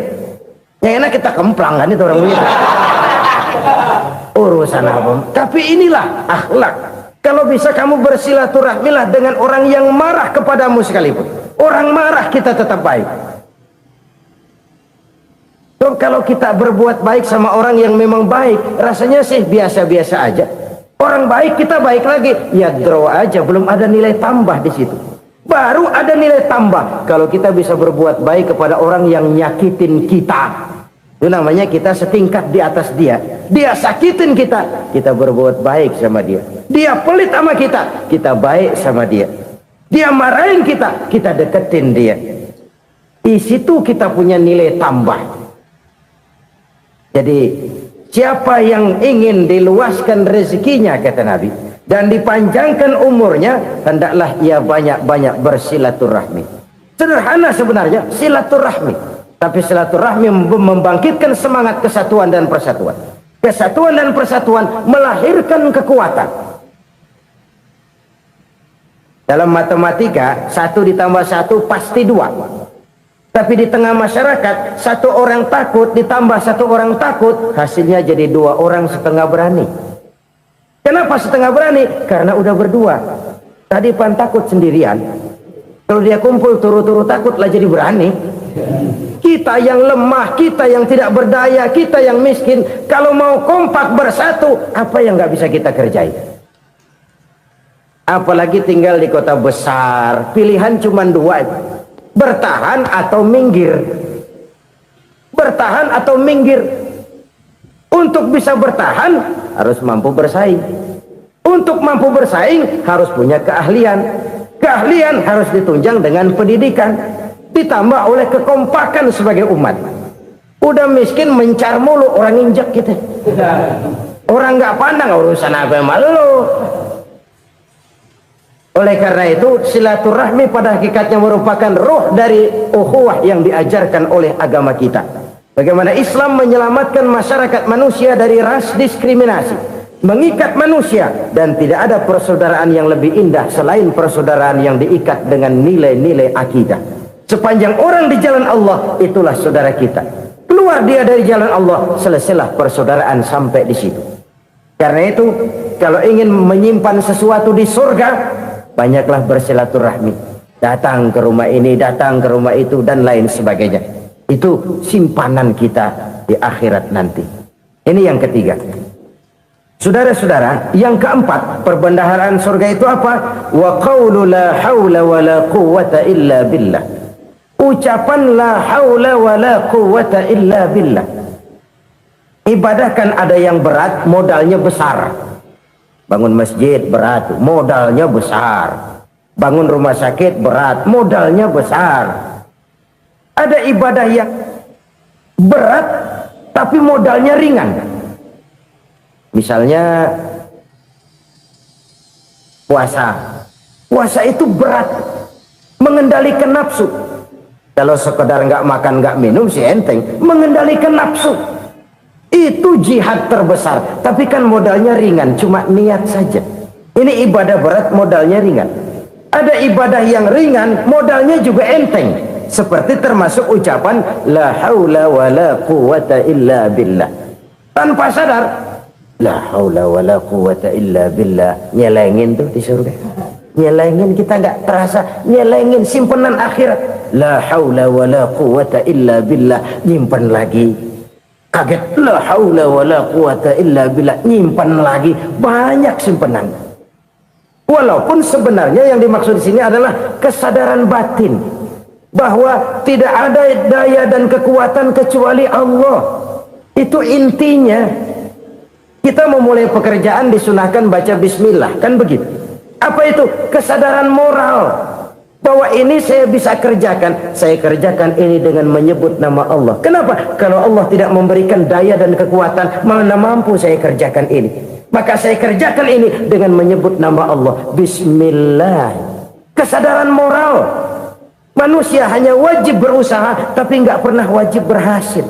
Yang enak kita kemplang kan itu orang begitu. Urusan apa? Tapi inilah akhlak. Kalau bisa kamu bersilaturahmilah dengan orang yang marah kepadamu sekalipun. Orang marah kita tetap baik. So, kalau kita berbuat baik sama orang yang memang baik, rasanya sih biasa-biasa aja. Orang baik kita baik lagi, ya draw aja, belum ada nilai tambah di situ. Baru ada nilai tambah kalau kita bisa berbuat baik kepada orang yang nyakitin kita. Itu namanya kita setingkat di atas dia. Dia sakitin kita, kita berbuat baik sama dia. Dia pelit sama kita, kita baik sama dia. Dia marahin kita, kita deketin dia. Di situ kita punya nilai tambah. Jadi siapa yang ingin diluaskan rezekinya kata Nabi dan dipanjangkan umurnya, hendaklah ia banyak-banyak bersilaturahmi. Sederhana sebenarnya silaturahmi, tapi silaturahmi membangkitkan semangat kesatuan dan persatuan. Kesatuan dan persatuan melahirkan kekuatan. Dalam matematika 1 ditambah 1 pasti 2. Tapi di tengah masyarakat, 1 orang takut ditambah 1 orang takut, hasilnya jadi 2 orang setengah berani. Kenapa setengah berani? Karena udah berdua. Tadi pan takut sendirian. Kalau dia kumpul turu-turu takutlah jadi berani. Kita yang lemah, kita yang tidak berdaya, kita yang miskin, kalau mau kompak bersatu, apa yang nggak bisa kita kerjain? Apalagi tinggal di kota besar, pilihan cuma 2. Bertahan atau minggir. Bertahan atau minggir. Untuk bisa bertahan harus mampu bersaing. Untuk mampu bersaing harus punya keahlian. Keahlian harus ditunjang dengan pendidikan, ditambah oleh kekompakan sebagai umat. Udah miskin mencar mulu, orang injak kita. Orang nggak pandang urusan apa malu. Oleh karena itu silaturahmi pada hakikatnya merupakan ruh dari ukhuwah yang diajarkan oleh agama kita. Bagaimana Islam menyelamatkan masyarakat manusia dari ras diskriminasi, mengikat manusia, dan tidak ada persaudaraan yang lebih indah selain persaudaraan yang diikat dengan nilai-nilai akidah. Sepanjang orang di jalan Allah, itulah saudara kita. Keluar dia dari jalan Allah, selesailah persaudaraan sampai di situ. Karena itu kalau ingin menyimpan sesuatu di surga, banyaklah bersilaturahmi. Datang ke rumah ini, datang ke rumah itu, dan lain sebagainya. Itu simpanan kita di akhirat nanti. Ini yang ketiga. Saudara-saudara, yang keempat, perbendaharaan surga itu apa? Wa qawlu la hawla wa la quwwata illa billah. Ucapan la hawla wa la quwwata illa billah. Ibadah kan ada yang berat, modalnya besar. Bangun masjid berat, modalnya besar. Bangun rumah sakit berat, modalnya besar. Ada ibadah yang berat tapi modalnya ringan. Misalnya puasa. Puasa itu berat, mengendalikan nafsu. Kalau sekedar nggak makan nggak minum sih enteng, mengendalikan nafsu. Itu jihad terbesar, tapi kan modalnya ringan, cuma niat saja. Ini ibadah berat, modalnya ringan. Ada ibadah yang ringan, modalnya juga enteng. Seperti termasuk ucapan la haula wa la quwwata illa billah. Tanpa sadar, la haula wa la quwwata illa billah. Nyelengin tuh di surga. Nyelengin, kita nggak terasa, nyelengin simpenan akhirat. La haula wa la quwwata illa billah. Nyimpan lagi. Kaget, la haula wa la quwata illa billah, nyimpan lagi, banyak simpenan. Walaupun sebenarnya yang dimaksud di sini adalah kesadaran batin bahwa tidak ada daya dan kekuatan kecuali Allah. Itu intinya. Kita memulai pekerjaan disunahkan baca bismillah, kan begitu. Apa itu? Kesadaran moral bahwa ini saya bisa kerjakan, saya kerjakan ini dengan menyebut nama Allah. Kenapa? Kalau Allah tidak memberikan daya dan kekuatan, mana mampu saya kerjakan ini, maka saya kerjakan ini dengan menyebut nama Allah. Bismillah. Kesadaran moral. Manusia hanya wajib berusaha, tapi nggak pernah wajib berhasil.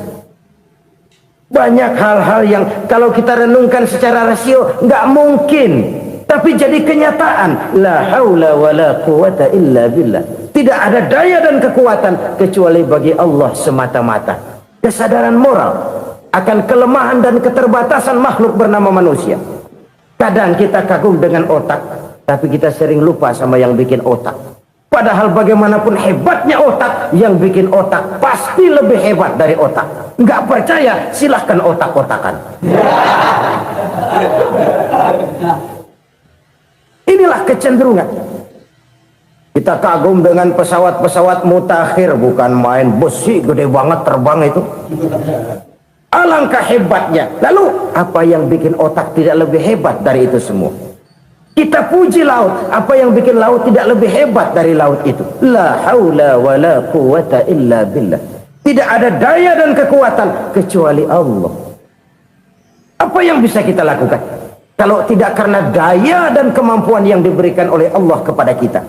Banyak hal-hal yang kalau kita renungkan secara rasio nggak mungkin, tapi jadi kenyataan. La haula wa la quwata illa billah. Tidak ada daya dan kekuatan kecuali bagi Allah semata-mata. Kesadaran moral akan kelemahan dan keterbatasan makhluk bernama manusia. Kadang kita kagum dengan otak, tapi kita sering lupa sama yang bikin otak. Padahal bagaimanapun hebatnya otak, yang bikin otak pasti lebih hebat dari otak. Nggak percaya, silahkan otak-otakan. Inilah kecenderungan. Kita kagum dengan pesawat-pesawat mutakhir, bukan main, besi gede banget terbang itu. Alangkah hebatnya. Lalu apa yang bikin otak tidak lebih hebat dari itu semua? Kita puji laut, apa yang bikin laut tidak lebih hebat dari laut itu? La haula wa la quwata illa billah. Tidak ada daya dan kekuatan kecuali Allah. Apa yang bisa kita lakukan kalau tidak karena daya dan kemampuan yang diberikan oleh Allah kepada kita?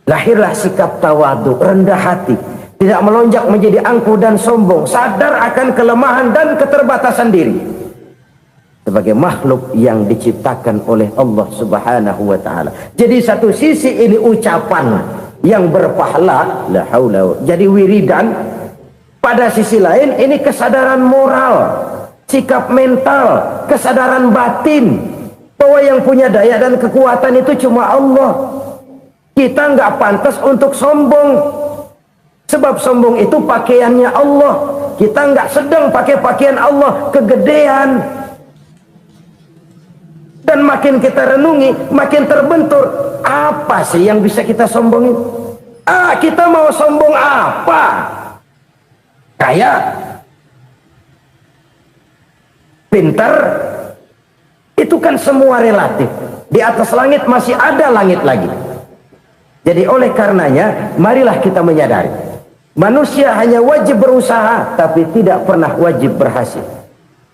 Lahirlah sikap tawadu, rendah hati, tidak melonjak menjadi angkuh dan sombong, sadar akan kelemahan dan keterbatasan diri sebagai makhluk yang diciptakan oleh Allah Subhanahu wa taala. Jadi satu sisi ini ucapan yang berpahala, la haula, jadi wiridan. Pada sisi lain ini kesadaran moral, sikap mental, kesadaran batin bahwa yang punya daya dan kekuatan itu cuma Allah. Kita nggak pantas untuk sombong, sebab sombong itu pakaiannya Allah. Kita nggak sedang pakai pakaian Allah, kegedean. Dan makin kita renungi, makin terbentur. Apa sih yang bisa kita sombongin? Kita mau sombong apa? Kaya, pintar, itu kan semua relatif. Di atas langit masih ada langit lagi. Jadi oleh karenanya, marilah kita menyadari, manusia hanya wajib berusaha, tapi tidak pernah wajib berhasil.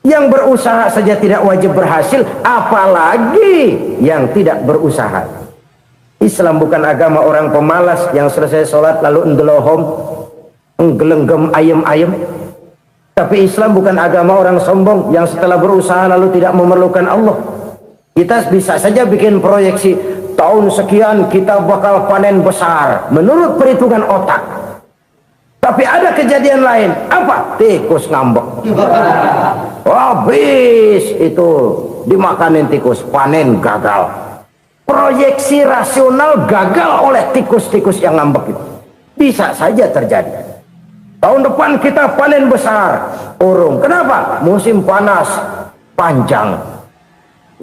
Yang berusaha saja tidak wajib berhasil, apalagi yang tidak berusaha. Islam bukan agama orang pemalas yang selesai sholat lalu ngelohom, nggelenggem ayem-ayem. Tapi Islam bukan agama orang sombong yang setelah berusaha lalu tidak memerlukan Allah. Kita bisa saja bikin proyeksi, tahun sekian kita bakal panen besar menurut perhitungan otak. Tapi ada kejadian lain. Apa? Tikus ngambek. Habis itu dimakanin tikus, panen gagal. Proyeksi rasional gagal oleh tikus-tikus yang ngambek itu. Bisa saja terjadi. Tahun depan kita panen besar, urung. Kenapa? Musim panas panjang.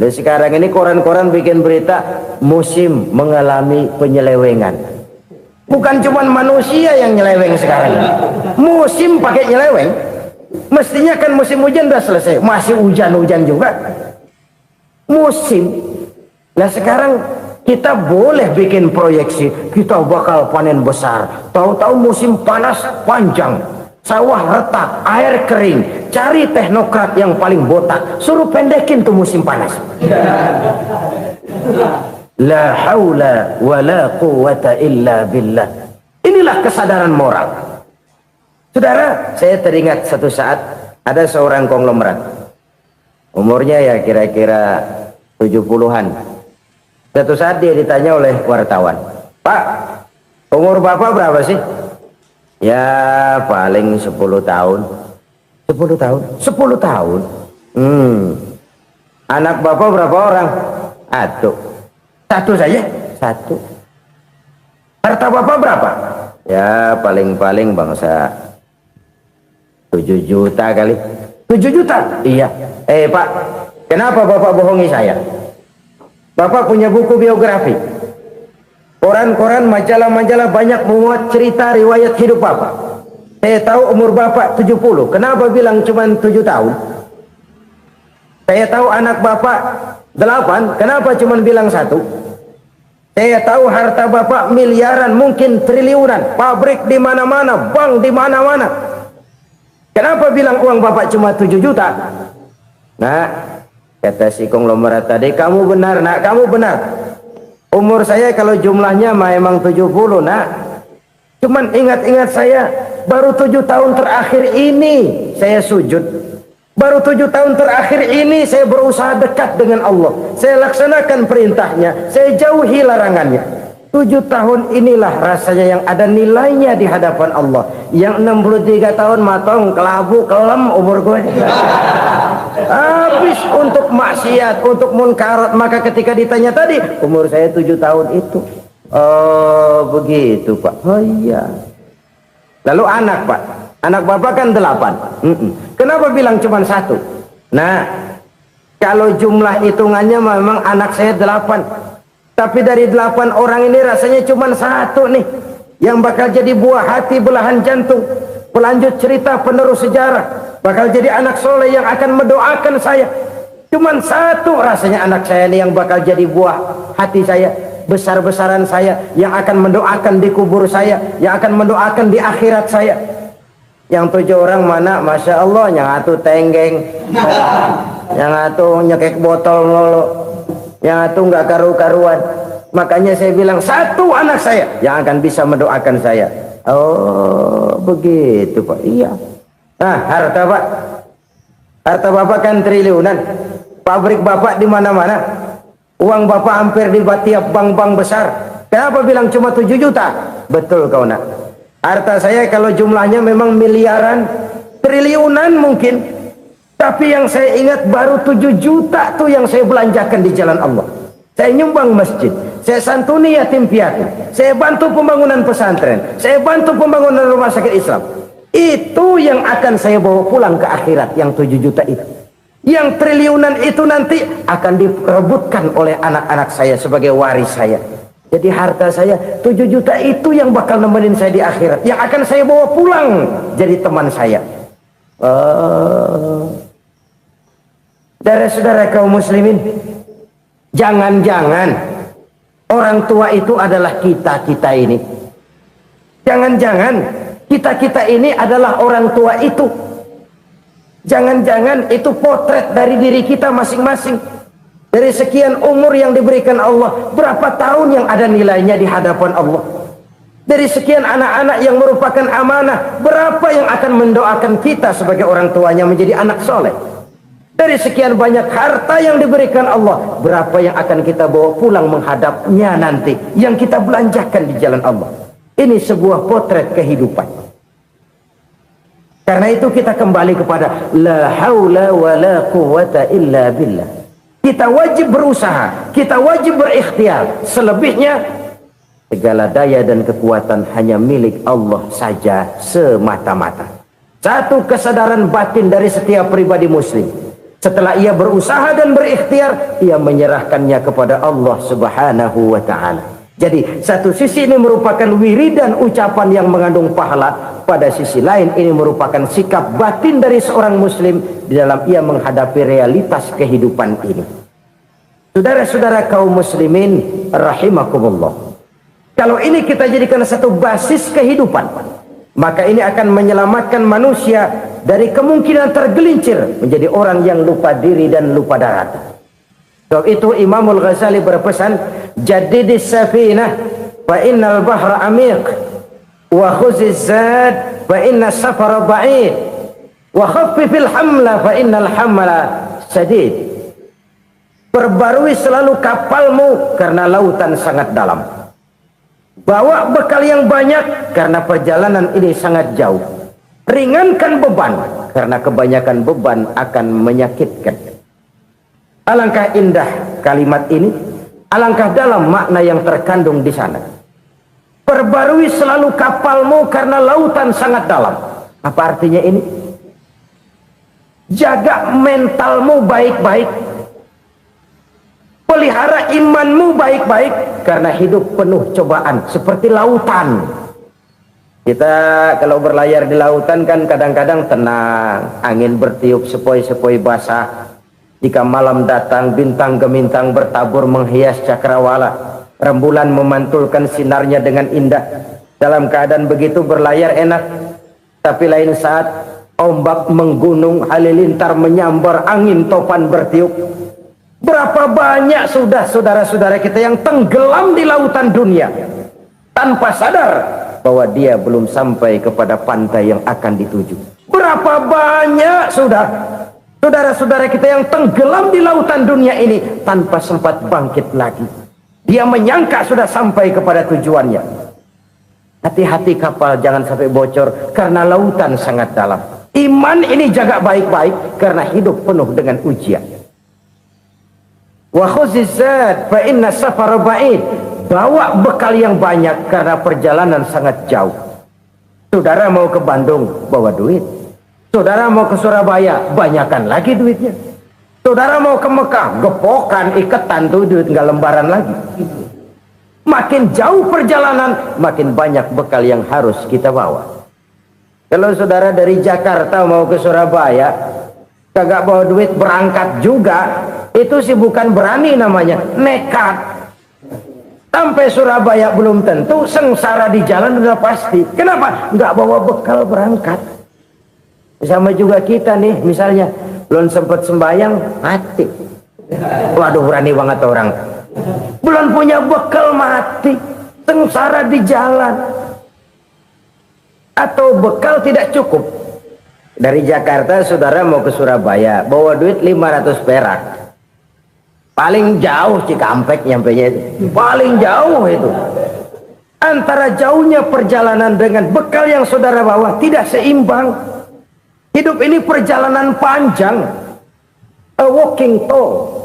Dan sekarang ini koran-koran bikin berita musim mengalami penyelewengan. Bukan cuma manusia yang nyeleweng sekarang. Musim pakai nyeleweng. Mestinya kan musim hujan udah selesai, masih hujan-hujan juga. Musim. Nah sekarang kita boleh bikin proyeksi, kita bakal panen besar. Tahu-tahu musim panas panjang, sawah retak, air kering. Cari teknokrat yang paling botak, suruh pendekin tuh musim panas. La haula wa la quwata illa billah. Inilah kesadaran moral. Saudara, saya teringat satu saat ada seorang konglomerat. Umurnya ya kira-kira 70-an. Satu saat dia ditanya oleh wartawan, "Pak, umur Bapak berapa sih?" "Ya paling 10 tahun." 10 tahun? 10 tahun? Anak Bapak berapa orang? Aduh. Satu saja? Satu. Harta Bapak berapa? Ya paling-paling bangsa 7 juta kali. 7 juta? Iya. Pak, kenapa Bapak bohongi saya? Bapak punya buku biografi. Koran-koran, majalah-majalah banyak memuat cerita riwayat hidup Bapak. Saya tahu umur Bapak 70. Kenapa bilang cuma 7 tahun? Saya tahu anak Bapak 8. Kenapa cuma bilang 1? Saya tahu harta bapak miliaran, mungkin triliunan, pabrik di mana-mana, bank di mana-mana. Kenapa bilang uang bapak cuma 7 juta? Nah, kata si konglomerat tadi, kamu benar nak, kamu benar. Umur saya kalau jumlahnya memang 70 nak. Cuman ingat-ingat saya, baru 7 tahun terakhir ini saya sujud. Baru 7 tahun terakhir ini saya berusaha dekat dengan Allah. Saya laksanakan perintahnya, saya jauhi larangannya. 7 tahun inilah rasanya yang ada nilainya di hadapan Allah. Yang 63 tahun matong, kelabu, kelem umur gue. Habis untuk maksiat, untuk munkarat. Maka ketika ditanya tadi, umur saya 7 tahun itu. Oh begitu Pak. Oh iya. Lalu anak Pak, anak bapak kan 8. Kenapa bilang cuma 1? Nah, kalau jumlah hitungannya memang anak saya 8. Tapi dari 8 orang ini rasanya cuma 1 nih yang bakal jadi buah hati, belahan jantung, pelanjut cerita, penerus sejarah, bakal jadi anak soleh yang akan mendoakan saya. Cuman 1 rasanya anak saya nih yang bakal jadi buah hati saya, besar-besaran saya, yang akan mendoakan di kubur saya, yang akan mendoakan di akhirat saya. Yang 7 orang mana, Masya Allah, yang atu tenggeng, yang atu nyekek botol mulu, yang atu nggak karu-karuan. Makanya saya bilang 1 anak saya yang akan bisa mendoakan saya. Oh begitu Pak. Iya. Nah, harta Pak, harta bapak kan triliunan, pabrik bapak di mana-mana, uang bapak hampir di tiap bank-bank besar. Kenapa bilang cuma 7 juta? Betul kau nak. Harta saya kalau jumlahnya memang miliaran, triliunan mungkin. Tapi yang saya ingat baru 7 juta tuh yang saya belanjakan di jalan Allah. Saya nyumbang masjid, saya santuni yatim piatu, saya bantu pembangunan pesantren, saya bantu pembangunan rumah sakit Islam. Itu yang akan saya bawa pulang ke akhirat, yang 7 juta itu. Yang triliunan itu nanti akan diperebutkan oleh anak-anak saya sebagai waris saya. Jadi harta saya 7 juta itu yang bakal nemenin saya di akhirat, yang akan saya bawa pulang jadi teman saya. Saudara-saudara kaum muslimin, jangan-jangan orang tua itu adalah kita-kita ini. Jangan-jangan kita-kita ini adalah orang tua itu. Jangan-jangan itu potret dari diri kita masing-masing. Dari sekian umur yang diberikan Allah, berapa tahun yang ada nilainya di hadapan Allah? Dari sekian anak-anak yang merupakan amanah, berapa yang akan mendoakan kita sebagai orang tuanya menjadi anak soleh? Dari sekian banyak harta yang diberikan Allah, berapa yang akan kita bawa pulang menghadapnya nanti, yang kita belanjakan di jalan Allah? Ini sebuah potret kehidupan. Karena itu kita kembali kepada la haula wa la quwwata illa billah. Kita wajib berusaha, kita wajib berikhtiar. Selebihnya segala daya dan kekuatan hanya milik Allah saja semata-mata. Satu kesadaran batin dari setiap pribadi muslim. Setelah ia berusaha dan berikhtiar, ia menyerahkannya kepada Allah Subhanahu wa ta'ala. Jadi satu sisi ini merupakan wiridan ucapan yang mengandung pahala, pada sisi lain ini merupakan sikap batin dari seorang muslim di dalam ia menghadapi realitas kehidupan ini. Saudara-saudara kaum muslimin rahimakumullah, kalau ini kita jadikan satu basis kehidupan, maka ini akan menyelamatkan manusia dari kemungkinan tergelincir menjadi orang yang lupa diri dan lupa darat. Sebab itu Imamul Ghazali berpesan, jadidis safinah fa innal bahra amiq, wa khuziz zad fa inna safara ba'id, wa khaffifil hamla fa innal hamla sadid. Perbarui selalu kapalmu karena lautan sangat dalam. Bawa bekal yang banyak karena perjalanan ini sangat jauh. Ringankan beban karena kebanyakan beban akan menyakitkan. Alangkah indah kalimat ini, alangkah dalam makna yang terkandung di sana. Perbarui selalu kapalmu karena lautan sangat dalam. Apa artinya ini? Jaga mentalmu baik-baik. Pelihara imanmu baik-baik karena hidup penuh cobaan seperti lautan. Kita kalau berlayar di lautan kan kadang-kadang tenang, angin bertiup sepoi-sepoi basah. Jika malam datang, bintang gemintang bertabur menghias cakrawala. Rembulan memantulkan sinarnya dengan indah. Dalam keadaan begitu berlayar enak. Tapi lain saat ombak menggunung, halilintar menyambar, angin topan bertiup. Berapa banyak sudah saudara-saudara kita yang tenggelam di lautan dunia tanpa sadar bahwa dia belum sampai kepada pantai yang akan dituju. Berapa banyak sudah saudara-saudara kita yang tenggelam di lautan dunia ini tanpa sempat bangkit lagi. Dia menyangka sudah sampai kepada tujuannya. Hati-hati kapal jangan sampai bocor karena lautan sangat dalam. Iman ini jaga baik-baik karena hidup penuh dengan ujian. Wa khuzizat fa inna safara ba'id. Bawa bekal yang banyak karena perjalanan sangat jauh. Saudara mau ke Bandung, bawa duit. Saudara mau ke Surabaya, banyakan lagi duitnya. Saudara mau ke Mekah, gepokan, iketan tuh duit, nggak lembaran lagi. Makin jauh perjalanan, makin banyak bekal yang harus kita bawa. Kalau saudara dari Jakarta mau ke Surabaya, kagak bawa duit berangkat juga, itu sih bukan berani namanya, nekat. Sampai Surabaya belum tentu, sengsara di jalan udah pasti. Kenapa? Nggak bawa bekal berangkat. Sama juga kita nih, misalnya belum sempat sembahyang, mati. Waduh, berani banget orang. Belum punya bekal, mati. Sengsara di jalan. Atau bekal tidak cukup. Dari Jakarta saudara mau ke Surabaya, bawa duit 500 perak. Paling jauh Cikampek nyampenya itu. Paling jauh itu. Antara jauhnya perjalanan dengan bekal yang saudara bawa tidak seimbang. Hidup ini perjalanan panjang. A walking tour.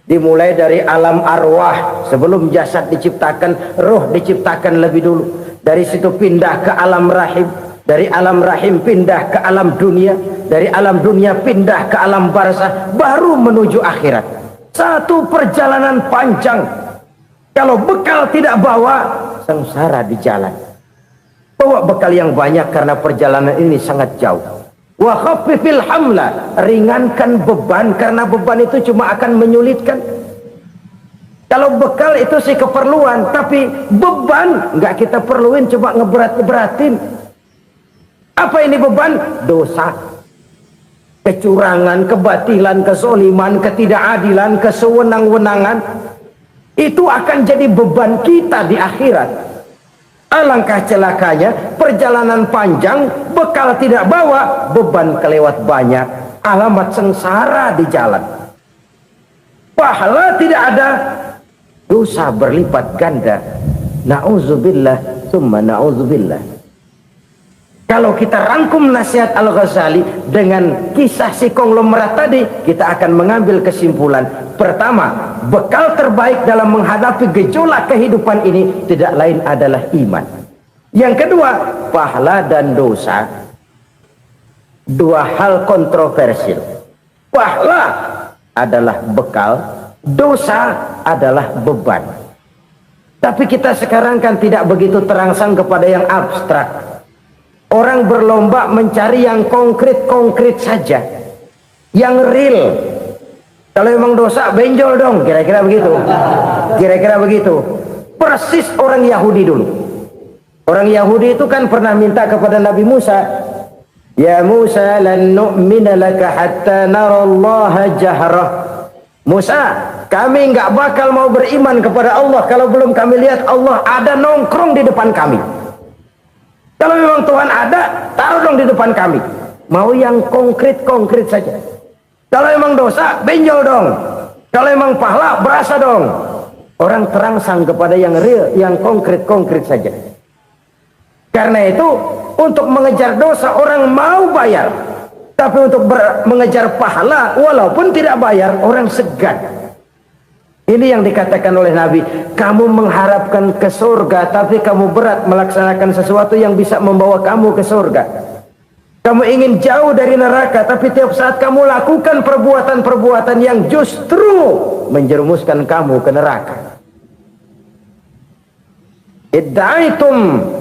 Dimulai dari alam arwah. Sebelum jasad diciptakan, roh diciptakan lebih dulu. Dari situ pindah ke alam rahim. Dari alam rahim pindah ke alam dunia. Dari alam dunia pindah ke alam barzah. Baru menuju akhirat. Satu perjalanan panjang. Kalau bekal tidak bawa, sengsara di jalan. Bawa bekal yang banyak karena perjalanan ini sangat jauh. Wa khaffifil hamla, ringankan beban karena beban itu cuma akan menyulitkan. Kalau bekal itu sih keperluan, tapi beban nggak kita perluin, coba ngeberat-beratin. Apa ini beban? Dosa, kecurangan, kebatilan, kesoliman, ketidakadilan, kesewenang-wenangan. Itu akan jadi beban kita di akhirat. Alangkah celakanya, perjalanan panjang, bekal tidak bawa, beban kelewat banyak, alamat sengsara di jalan. Pahala tidak ada, dosa berlipat ganda. Na'udzubillah, summa na'udzubillah. Kalau kita rangkum nasihat Al-Ghazali dengan kisah si konglomerat tadi, kita akan mengambil kesimpulan. Pertama, bekal terbaik dalam menghadapi gejolak kehidupan ini tidak lain adalah iman. Yang kedua, pahala dan dosa. Dua hal kontroversial. Pahala adalah bekal, dosa adalah beban. Tapi kita sekarang kan tidak begitu terangsang kepada yang abstrak. Orang berlomba mencari yang konkret-konkret saja, yang real. Kalau memang dosa, benjol dong, kira-kira begitu. Kira-kira begitu. Persis orang Yahudi dulu. Orang Yahudi itu kan pernah minta kepada Nabi Musa, Ya Musa, lan nu'mina laka hatta narallaha jahrah. Musa, kami nggak bakal mau beriman kepada Allah kalau belum kami lihat Allah ada nongkrong di depan kami. Kalau memang Tuhan ada, taruh dong di depan kami. Mau yang konkret-konkret saja. Kalau memang dosa, benjol dong. Kalau memang pahala, berasa dong. Orang terangsang kepada yang real, yang konkret-konkret saja. Karena itu, untuk mengejar dosa, orang mau bayar. Tapi untuk mengejar pahala, walaupun tidak bayar, orang segan. Ini yang dikatakan oleh Nabi, kamu mengharapkan ke surga, tapi kamu berat melaksanakan sesuatu yang bisa membawa kamu ke surga. Kamu ingin jauh dari neraka, tapi tiap saat kamu lakukan perbuatan-perbuatan yang justru menjerumuskan kamu ke neraka. Idda'aitum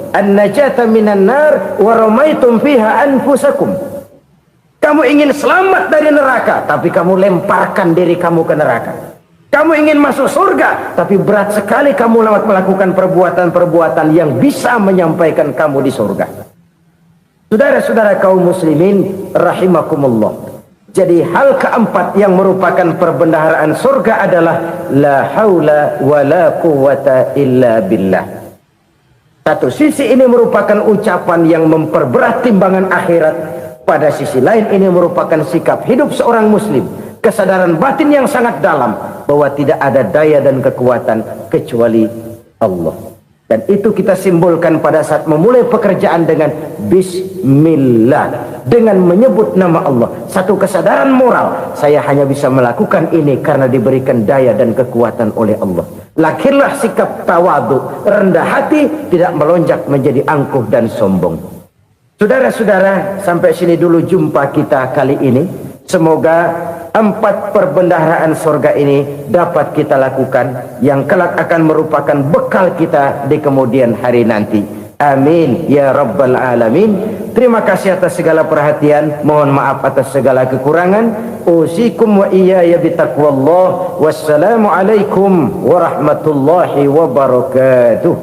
an-najata minan nar wa ramaitum fiha anfusakum. Kamu ingin selamat dari neraka, tapi kamu lemparkan diri kamu ke neraka. Kamu ingin masuk surga, tapi berat sekali kamu melakukan perbuatan-perbuatan yang bisa menyampaikan kamu di surga. Saudara-saudara kaum muslimin rahimakumullah. Jadi hal keempat yang merupakan perbendaharaan surga adalah la haula wa la quwwata illa billah. Satu sisi ini merupakan ucapan yang memperberat timbangan akhirat. Pada sisi lain ini merupakan sikap hidup seorang muslim, kesadaran batin yang sangat dalam bahwa tidak ada daya dan kekuatan kecuali Allah. Dan itu kita simbolkan pada saat memulai pekerjaan dengan bismillah, dengan menyebut nama Allah. Satu kesadaran moral, saya hanya bisa melakukan ini karena diberikan daya dan kekuatan oleh Allah. Lahirlah sikap tawadu, rendah hati, tidak melonjak menjadi angkuh dan sombong. Saudara-saudara, sampai sini dulu jumpa kita kali ini. Semoga 4 perbendaharaan surga ini dapat kita lakukan, yang kelak akan merupakan bekal kita di kemudian hari nanti. Amin ya rabbal alamin. Terima kasih atas segala perhatian, mohon maaf atas segala kekurangan. Usikum wa iyaya bitaqwallah. Wassalamu alaikum warahmatullahi wabarakatuh.